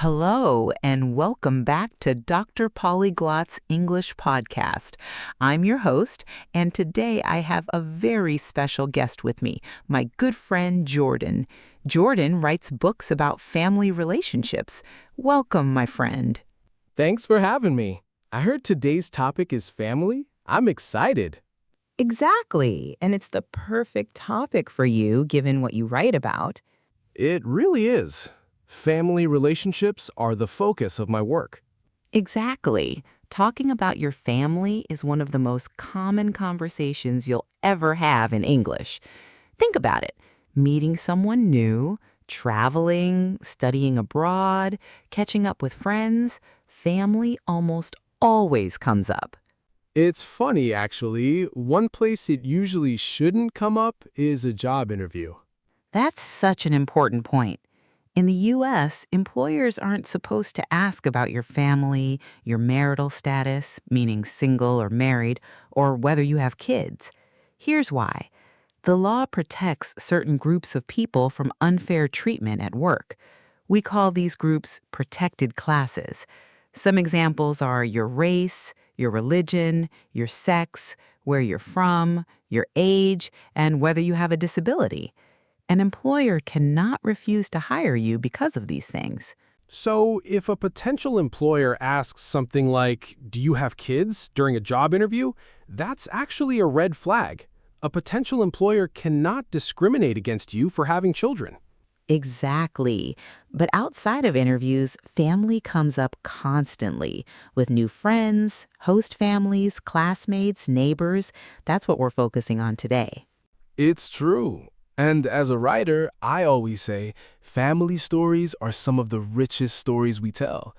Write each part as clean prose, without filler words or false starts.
Hello, and welcome back to Dr. Polyglot's English podcast. I'm your host, and today I have a very special guest with me, my good friend Jordan. Jordan writes books about family relationships. Welcome, my friend. Thanks for having me. I heard today's topic is family. I'm excited. Exactly, and it's the perfect topic for you given what you write about. It really is. Family relationships are the focus of my work. Exactly. Talking about your family is one of the most common conversations you'll ever have in English. Think about it. Meeting someone new, traveling, studying abroad, catching up with friends, family almost always comes up. It's funny, actually. One place it usually shouldn't come up is a job interview. That's such an important point. In the U.S., employers aren't supposed to ask about your family, your marital status, meaning single or married, or whether you have kids. Here's why. The law protects certain groups of people from unfair treatment at work. We call these groups protected classes. Some examples are your race, your religion, your sex, where you're from, your age, and whether you have a disability. An employer cannot refuse to hire you because of these things. So, if a potential employer asks something like, "Do you have kids?" during a job interview, that's actually a red flag. A potential employer cannot discriminate against you for having children. Exactly. But outside of interviews, family comes up constantly with new friends, host families, classmates, neighbors. That's what we're focusing on today. It's true. And as a writer, I always say family stories are some of the richest stories we tell.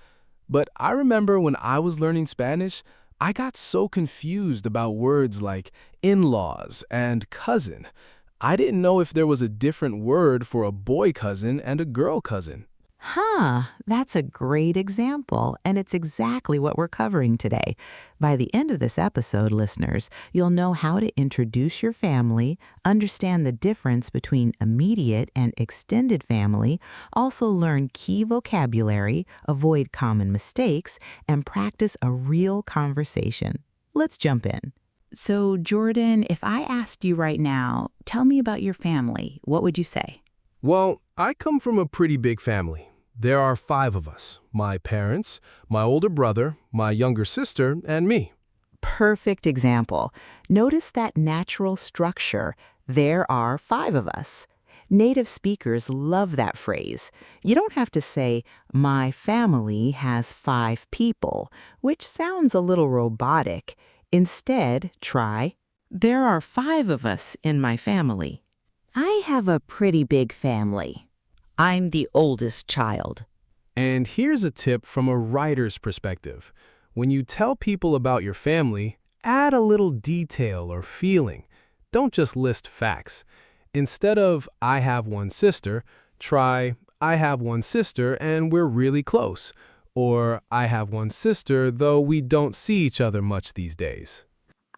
But I remember when I was learning Spanish, I got so confused about words like in-laws and cousin. I didn't know if there was a different word for a boy cousin and a girl cousin. That's a great example, and it's exactly what we're covering today. By the end of this episode, listeners, you'll know how to introduce your family, understand the difference between immediate and extended family, also learn key vocabulary, avoid common mistakes, and practice a real conversation. Let's jump in. So, Jordan, if I asked you right now, tell me about your family, what would you say? Well, I come from a pretty big family. There are 5 of us: my parents, my older brother, my younger sister, and me. Perfect example. Notice that natural structure. There are 5 of us. Native speakers love that phrase. You don't have to say, my family has 5 people, which sounds a little robotic. Instead, try, there are 5 of us in my family. I have a pretty big family. I'm the oldest child. And here's a tip from a writer's perspective. When you tell people about your family, add a little detail or feeling. Don't just list facts. Instead of, I have one sister, try, I have one sister and we're really close. Or, I have one sister, though we don't see each other much these days.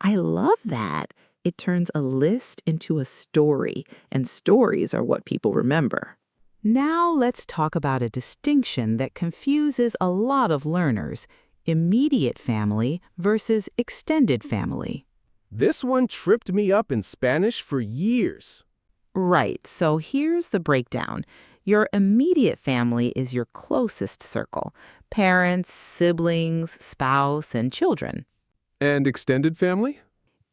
I love that. It turns a list into a story, and stories are what people remember. Now let's talk about a distinction that confuses a lot of learners: immediate family versus extended family. This one tripped me up in Spanish for years. Right, so here's the breakdown. Your immediate family is your closest circle: parents, siblings, spouse, and children. And extended family?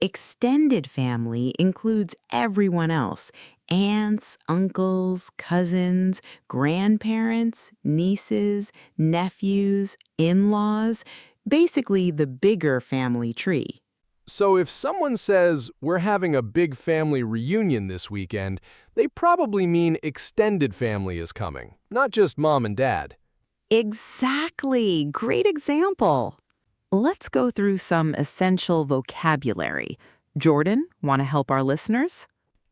Extended family includes everyone else: aunts, uncles, cousins, grandparents, nieces, nephews, in-laws, basically the bigger family tree. So if someone says, we're having a big family reunion this weekend, they probably mean extended family is coming, not just mom and dad. Exactly. Great example. Let's go through some essential vocabulary. Jordan, want to help our listeners?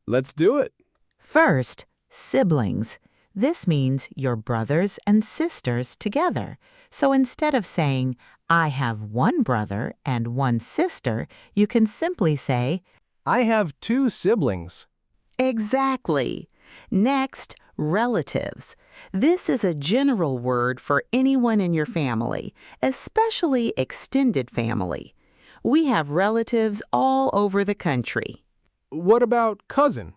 Let's do it. First, siblings. This means your brothers and sisters together. So instead of saying, I have one brother and one sister, you can simply say, I have 2 siblings. exactly. Next, relatives. This is a general word for anyone in your family, especially extended family. We have relatives all over the country. What about cousin?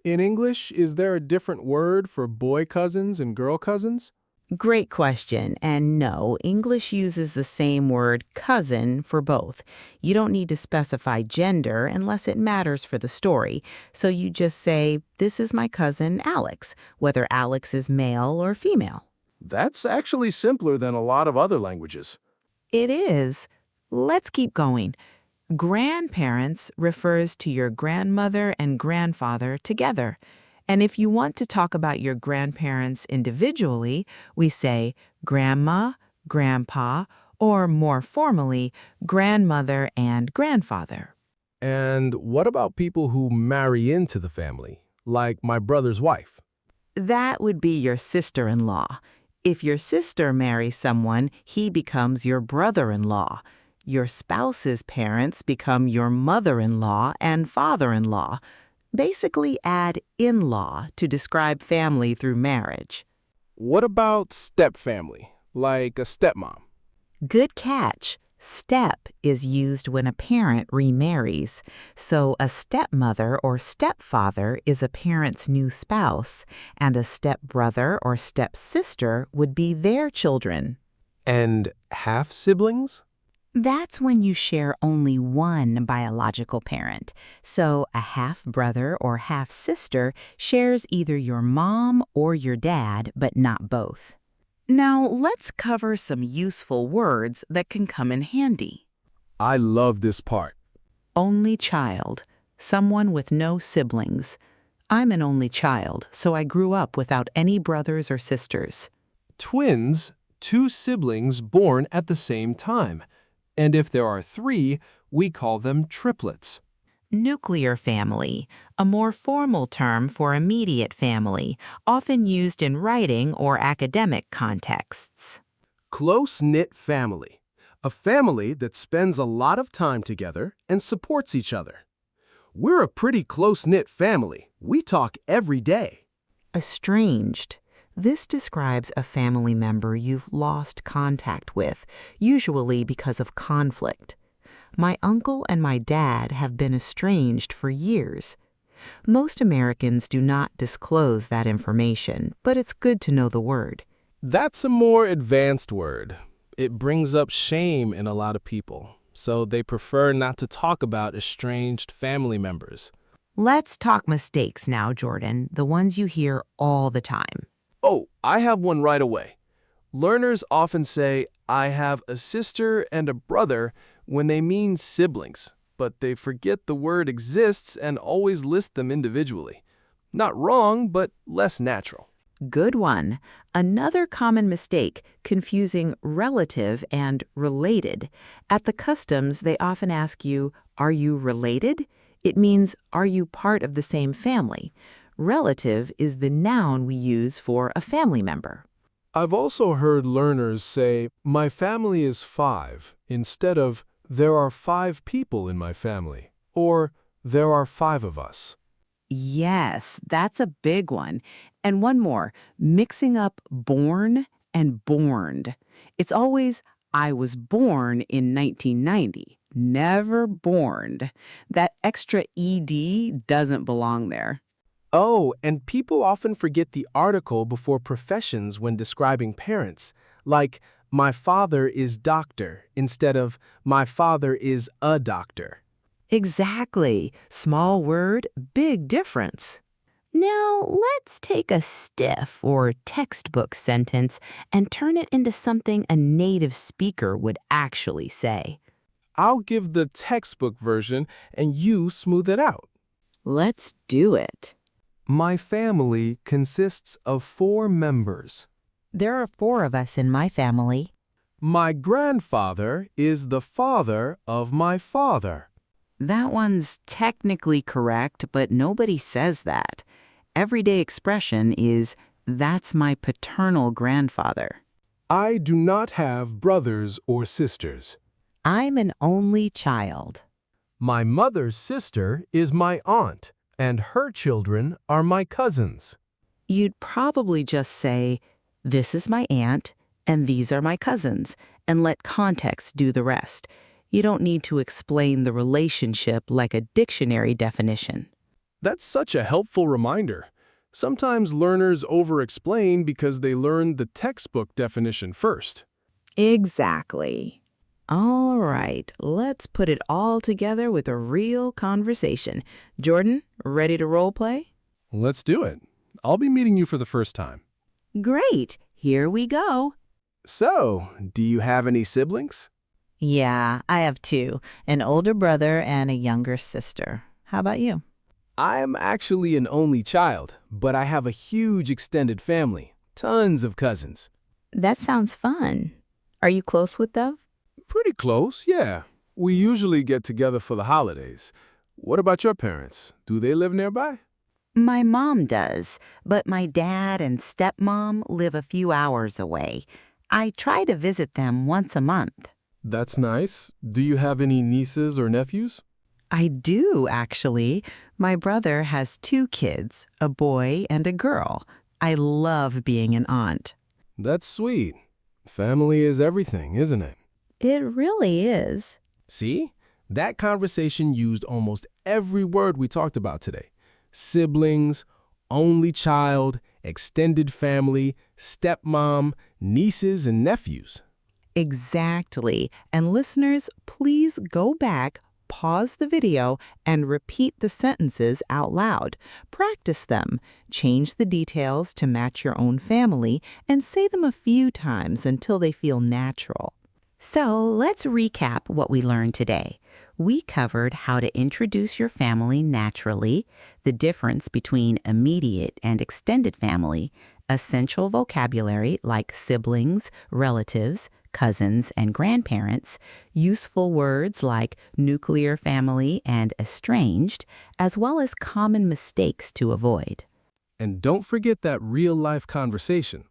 In English, is there a different word for boy cousins and girl cousins? Great question. And no, English uses the same word cousin for both. You don't need to specify gender unless it matters for the story. So you just say, this is my cousin Alex, whether Alex is male or female. That's actually simpler than a lot of other languages. It is. Let's keep going. Grandparents refers to your grandmother and grandfather together. And if you want to talk about your grandparents individually, we say grandma, grandpa, or more formally, grandmother and grandfather. And what about people who marry into the family, like my brother's wife? That would be your sister-in-law. If your sister marries someone, he becomes your brother-in-law. Your spouse's parents become your mother-in-law and father-in-law. Basically add in-law to describe family through marriage. What about stepfamily, like a stepmom? Good catch. Step is used when a parent remarries. So a stepmother or stepfather is a parent's new spouse, and a stepbrother or stepsister would be their children. And half-siblings? That's when you share only one biological parent. So a half-brother or half-sister shares either your mom or your dad, but not both. Now, let's cover some useful words that can come in handy. I love this part. Only child, someone with no siblings. I'm an only child, so I grew up without any brothers or sisters. Twins, two siblings born at the same time. And if there are three, we call them triplets. Nuclear family, a more formal term for immediate family, often used in writing or academic contexts. Close-knit family, a family that spends a lot of time together and supports each other. We're a pretty close-knit family. We talk every day. Estranged. This describes a family member you've lost contact with, usually because of conflict. My uncle and my dad have been estranged for years. Most Americans do not disclose that information, but it's good to know the word. That's a more advanced word. It brings up shame in a lot of people, so they prefer not to talk about estranged family members. Let's talk mistakes now, Jordan, the ones you hear all the time. Oh, I have one right away. Learners often say, I have a sister and a brother when they mean siblings, but they forget the word exists and always list them individually. Not wrong, but less natural. Good one. Another common mistake, confusing relative and related. At the customs, they often ask you, are you related? It means, are you part of the same family? Relative is the noun we use for a family member. I've also heard learners say, my family is 5, instead of, there are 5 people in my family, or there are 5 of us. Yes, that's a big one. And one more, mixing up born and borned. It's always, I was born in 1990, never borned. That extra ED doesn't belong there. Oh, and people often forget the article before professions when describing parents, like, my father is doctor, instead of, my father is a doctor. Exactly. Small word, big difference. Now, let's take a stiff or textbook sentence and turn it into something a native speaker would actually say. I'll give the textbook version and you smooth it out. Let's do it. My family consists of 4 members. There are 4 of us in my family. My grandfather is the father of my father. That one's technically correct, but nobody says that. Everyday expression is, that's my paternal grandfather. I do not have brothers or sisters. I'm an only child. My mother's sister is my aunt, and her children are my cousins. You'd probably just say, "This is my aunt, and these are my cousins," and let context do the rest. You don't need to explain the relationship like a dictionary definition. That's such a helpful reminder. Sometimes learners over-explain because they learn the textbook definition first. Exactly. All right, let's put it all together with a real conversation. Jordan, ready to role play? Let's do it. I'll be meeting you for the first time. Great, here we go. So, do you have any siblings? Yeah, I have two, an older brother and a younger sister. How about you? I'm actually an only child, but I have a huge extended family. Tons of cousins. That sounds fun. Are you close with them? Pretty close, yeah. We usually get together for the holidays. What about your parents? Do they live nearby? My mom does, but my dad and stepmom live a few hours away. I try to visit them once a month. That's nice. Do you have any nieces or nephews? I do, actually. My brother has two kids, a boy and a girl. I love being an aunt. That's sweet. Family is everything, isn't it? It really is. See? That conversation used almost every word we talked about today. Siblings, only child, extended family, stepmom, nieces and nephews. Exactly. And listeners, please go back, pause the video, and repeat the sentences out loud. Practice them. Change the details to match your own family and say them a few times until they feel natural. So let's recap what we learned today. We covered how to introduce your family naturally, the difference between immediate and extended family, essential vocabulary like siblings, relatives, cousins, and grandparents, useful words like nuclear family and estranged, as well as common mistakes to avoid. And don't forget that real-life conversation.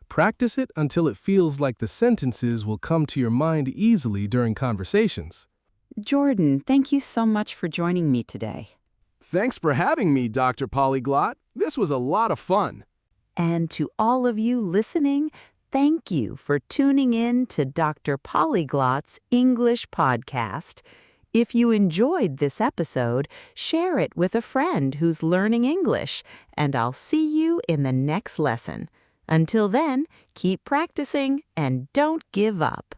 Practice it until it feels like the sentences will come to your mind easily during conversations. Jordan, thank you so much for joining me today. Thanks for having me, Dr. Polyglot. This was a lot of fun. And to all of you listening, thank you for tuning in to Dr. Polyglot's English podcast. If you enjoyed this episode, share it with a friend who's learning English, and I'll see you in the next lesson. Until then, keep practicing and don't give up.